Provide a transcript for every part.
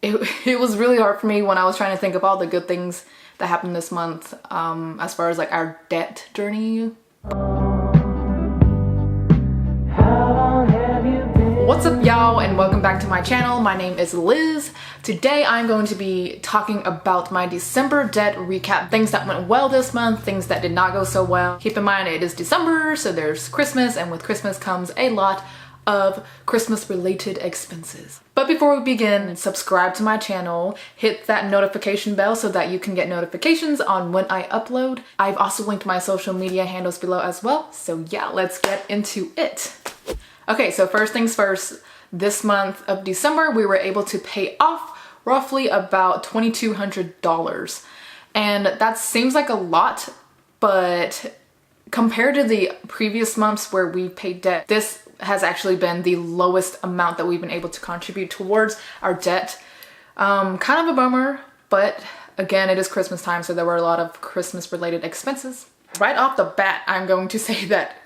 it was really hard for me when I was trying to think of all the good things that happened this month, as far as like our debt journey. What's up, y'all, and welcome back to my channel. My name is Liz. Today I'm going to be talking about my December debt recap. Things that went well this month, things that did not go so well. Keep in mind it is December, so there's Christmas, and with Christmas comes a lot of Christmas related expenses. But before we begin, subscribe to my channel, hit that notification bell so that you can get notifications on when I upload. I've also linked my social media handles below as well. So yeah, let's get into it. Okay, so first things first, this month of December, we were able to pay off roughly about $2,200. And that seems like a lot, but compared to the previous months where we paid debt, this has actually been the lowest amount that we've been able to contribute towards our debt. Kind of a bummer, but again, it is Christmas time, so there were a lot of Christmas related expenses. Right off the bat, I'm going to say that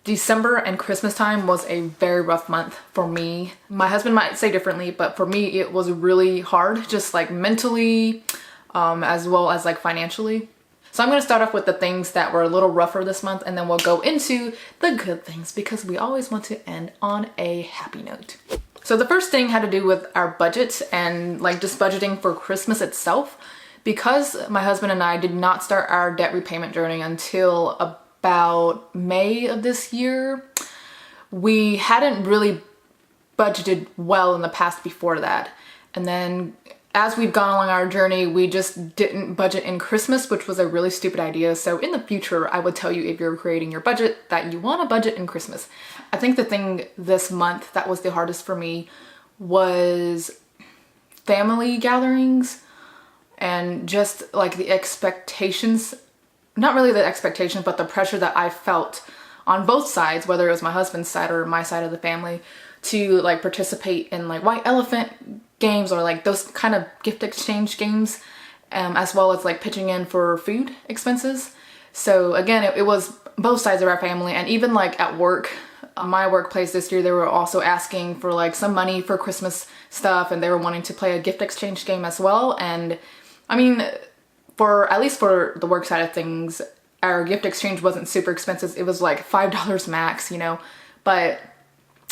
December and Christmas time was a very rough month for me. My husband might say differently, but for me, it was really hard, just like mentally, as well as like financially. So I'm going to start off with the things that were a little rougher this month, and then we'll go into the good things because we always want to end on a happy note. So the first thing had to do with our budget and like just budgeting for Christmas itself. Because my husband and I did not start our debt repayment journey until about May of this year, we hadn't really budgeted well in the past before that. And then as we've gone along our journey, we just didn't budget in Christmas, which was a really stupid idea. So in the future, I would tell you, if you're creating your budget, that you want to budget in Christmas. I think the thing this month that was the hardest for me was family gatherings and just like the expectations, not really the expectations, but the pressure that I felt on both sides, whether it was my husband's side or my side of the family, to like participate in like white elephant games or like those kind of gift exchange games, as well as like pitching in for food expenses. So again, it was both sides of our family, and even like at work, my workplace this year, they were also asking for like some money for Christmas stuff, and they were wanting to play a gift exchange game as well. And I mean, for at least for the work side of things, our gift exchange wasn't super expensive. It was like $5 max, you know, but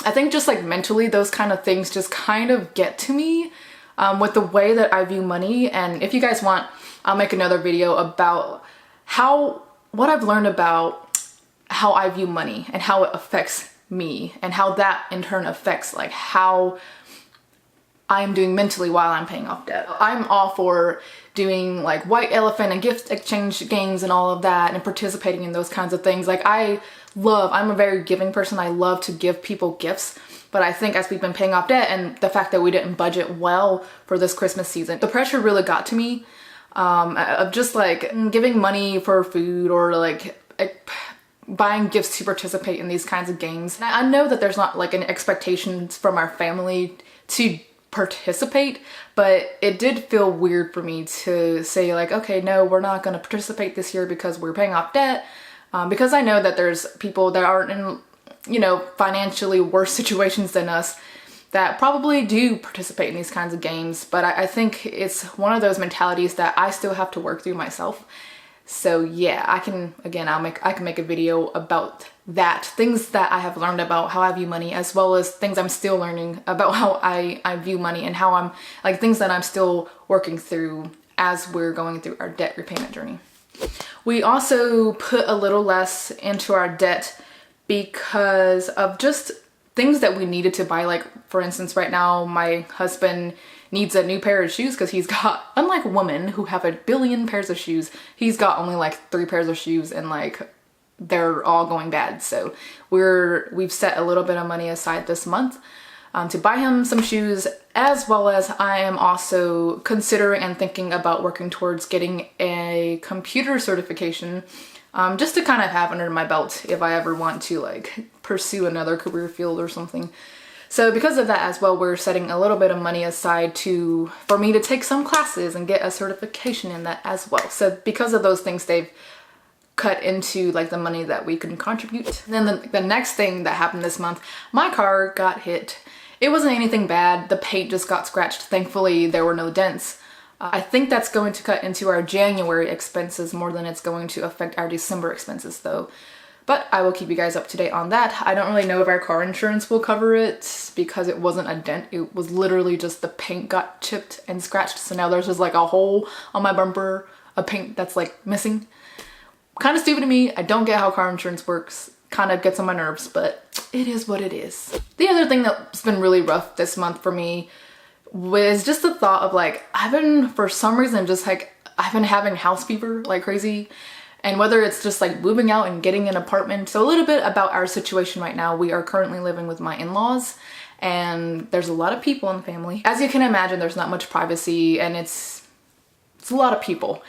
I think just like mentally, those kind of things just kind of get to me with the way that I view money. And if you guys want, I'll make another video about what I've learned about how I view money and how it affects me, and how that in turn affects like how I'm doing mentally while I'm paying off debt. I'm all for doing like white elephant and gift exchange games and all of that, and participating in those kinds of things. Like I'm a very giving person. I love to give people gifts, but I think as we've been paying off debt and the fact that we didn't budget well for this Christmas season, the pressure really got to me, of just like giving money for food or like buying gifts to participate in these kinds of games. And I know that there's not like an expectation from our family to participate, but it did feel weird for me to say like, okay, no, we're not going to participate this year because we're paying off debt. Because I know that there's people that aren't in, you know, financially worse situations than us that probably do participate in these kinds of games. But I think it's one of those mentalities that I still have to work through myself. So yeah, I can make a video about that, things that I have learned about how I view money, as well as things I'm still learning about how I view money, and how I'm like things that I'm still working through as we're going through our debt repayment journey. We also put a little less into our debt because of just things that we needed to buy. Like for instance, right now my husband needs a new pair of shoes because he's got, unlike women who have 1 billion pairs of shoes, he's got only like 3 pairs of shoes, and like they're all going bad. So we've set a little bit of money aside this month to buy him some shoes, as well as I am also considering and thinking about working towards getting a computer certification, just to kind of have under my belt if I ever want to like pursue another career field or something. So because of that as well, we're setting a little bit of money aside for me to take some classes and get a certification in that as well. So because of those things, they've cut into like the money that we can contribute. Then the next thing that happened this month, my car got hit It wasn't anything bad. The paint just got scratched. Thankfully, there were no dents. I think that's going to cut into our January expenses more than it's going to affect our December expenses though. But I will keep you guys up to date on that. I don't really know if our car insurance will cover it because it wasn't a dent. It was literally just the paint got chipped and scratched. So now there's just like a hole on my bumper of paint that's like missing. Kind of stupid to me. I don't get how car insurance works. Kind of gets on my nerves, but it is what it is. The other thing that's been really rough this month for me was just the thought of like, for some reason, I've been having house fever like crazy. And whether it's just like moving out and getting an apartment. So a little bit about our situation right now. We are currently living with my in-laws and there's a lot of people in the family. As you can imagine, there's not much privacy and it's a lot of people.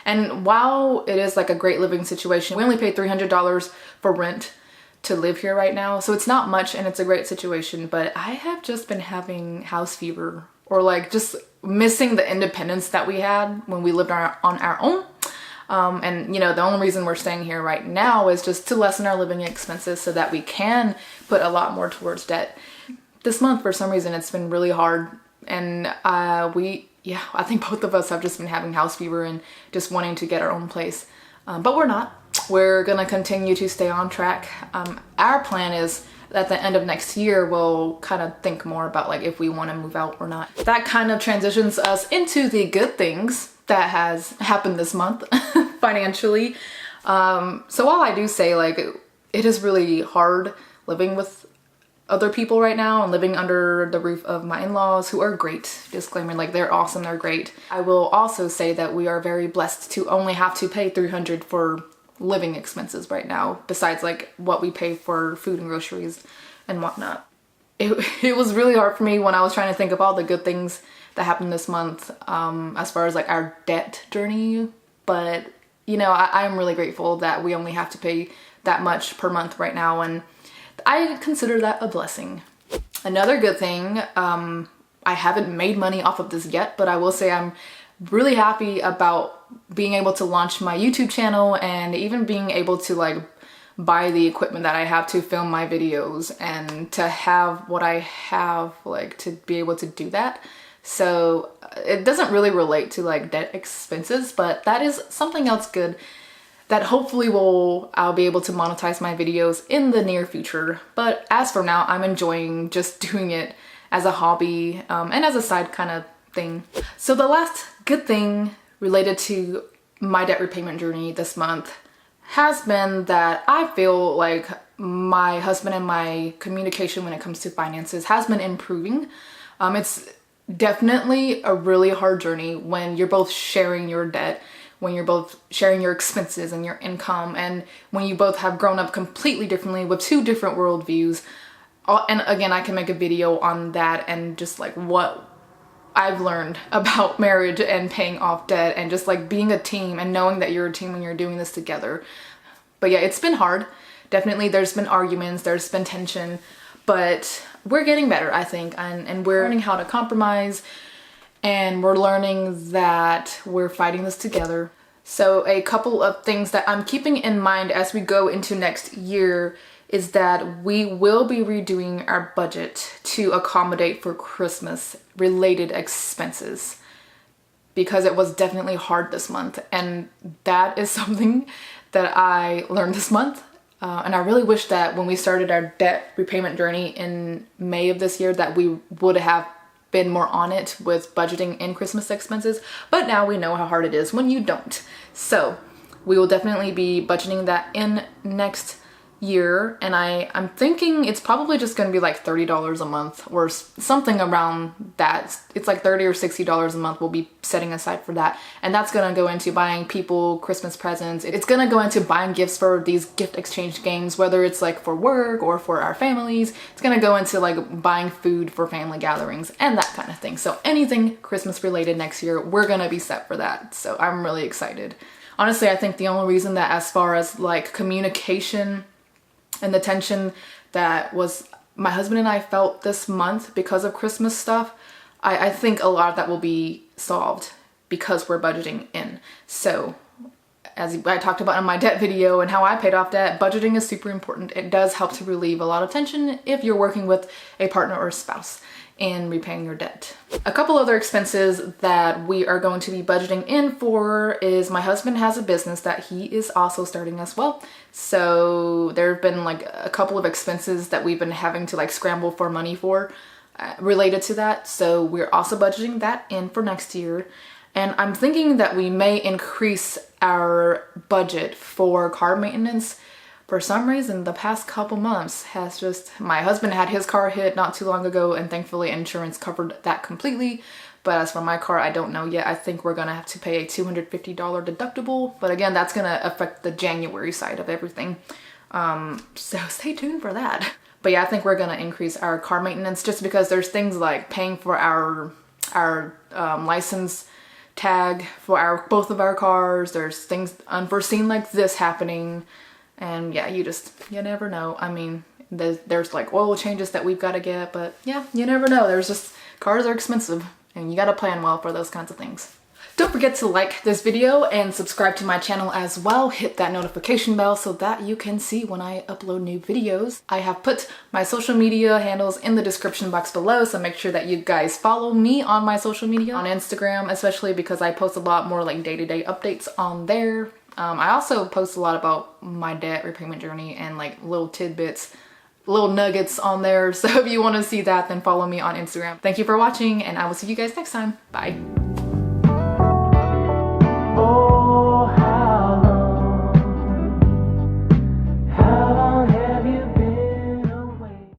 And while it is like a great living situation, we only pay $300 for rent to live here right now. So it's not much and it's a great situation, but I have just been having house fever or like just missing the independence that we had when we lived on our own. And you know, the only reason we're staying here right now is just to lessen our living expenses so that we can put a lot more towards debt. This month, for some reason, it's been really hard. And I think both of us have just been having house fever and just wanting to get our own place. But we're not. We're gonna continue to stay on track. Our plan is at the end of next year, we'll kind of think more about like if we want to move out or not. That kind of transitions us into the good things that has happened this month financially. So while I do say like it is really hard living with other people right now and living under the roof of my in-laws who are great, disclaimer, like they're awesome, they're great. I will also say that we are very blessed to only have to pay $300 for living expenses right now, besides like what we pay for food and groceries and whatnot. It was really hard for me when I was trying to think of all the good things that happened this month as far as like our debt journey. But you know, I'm really grateful that we only have to pay that much per month right now, and I consider that a blessing. Another good thing, I haven't made money off of this yet, but I will say I'm really happy about being able to launch my YouTube channel and even being able to like buy the equipment that I have to film my videos and to have what I have, like to be able to do that. So it doesn't really relate to like debt expenses, but that is something else good that hopefully I'll be able to monetize my videos in the near future. But as for now, I'm enjoying just doing it as a hobby and as a side kind of thing. So the last good thing related to my debt repayment journey this month has been that I feel like my husband and my communication when it comes to finances has been improving. It's definitely a really hard journey when you're both sharing your debt, when you're both sharing your expenses and your income, and when you both have grown up completely differently with two different worldviews. And again, I can make a video on that and just like what I've learned about marriage and paying off debt and just like being a team and knowing that you're a team when you're doing this together. But yeah, it's been hard. Definitely there's been arguments, there's been tension, but we're getting better, I think, and we're learning how to compromise, and we're learning that we're fighting this together. So a couple of things that I'm keeping in mind as we go into next year is that we will be redoing our budget to accommodate for Christmas related expenses, because it was definitely hard this month, and that is something that I learned this month. And I really wish that when we started our debt repayment journey in May of this year that we would have been more on it with budgeting in Christmas expenses, but now we know how hard it is when you don't. So we will definitely be budgeting that in next year, and I'm thinking it's probably just gonna be like $30 a month or something around that. It's like $30 or $60 a month we'll be setting aside for that, and that's gonna go into buying people Christmas presents. It's gonna go into buying gifts for these gift exchange games, whether it's like for work or for our families. It's gonna go into like buying food for family gatherings and that kind of thing. So anything Christmas related next year, we're gonna be set for that. So I'm really excited. Honestly, I think the only reason that as far as like communication and the tension that was my husband and I felt this month because of Christmas stuff, I think a lot of that will be solved because we're budgeting in. So as I talked about in my debt video and how I paid off debt, budgeting is super important. It does help to relieve a lot of tension if you're working with a partner or spouse in repaying your debt. A couple other expenses that we are going to be budgeting in for is my husband has a business that he is also starting as well. So there have been like a couple of expenses that we've been having to like scramble for money for related to that. So we're also budgeting that in for next year. And I'm thinking that we may increase our budget for car maintenance. For some reason, the past couple months has just, my husband had his car hit not too long ago and thankfully insurance covered that completely. But as for my car, I don't know yet. I think we're gonna have to pay a $250 deductible. But again, that's gonna affect the January side of everything. So stay tuned for that. But yeah, I think we're gonna increase our car maintenance just because there's things like paying for our license tag for both of our cars. There's things unforeseen like this happening. And yeah, you never know. I mean, there's like oil changes that we've got to get, but yeah, you never know. Cars are expensive and you got to plan well for those kinds of things. Don't forget to like this video and subscribe to my channel as well. Hit that notification bell so that you can see when I upload new videos. I have put my social media handles in the description box below, so make sure that you guys follow me on my social media, on Instagram especially, because I post a lot more like day-to-day updates on there. I also post a lot about my debt repayment journey and like little tidbits, little nuggets on there. So if you want to see that, then follow me on Instagram. Thank you for watching and I will see you guys next time. Bye.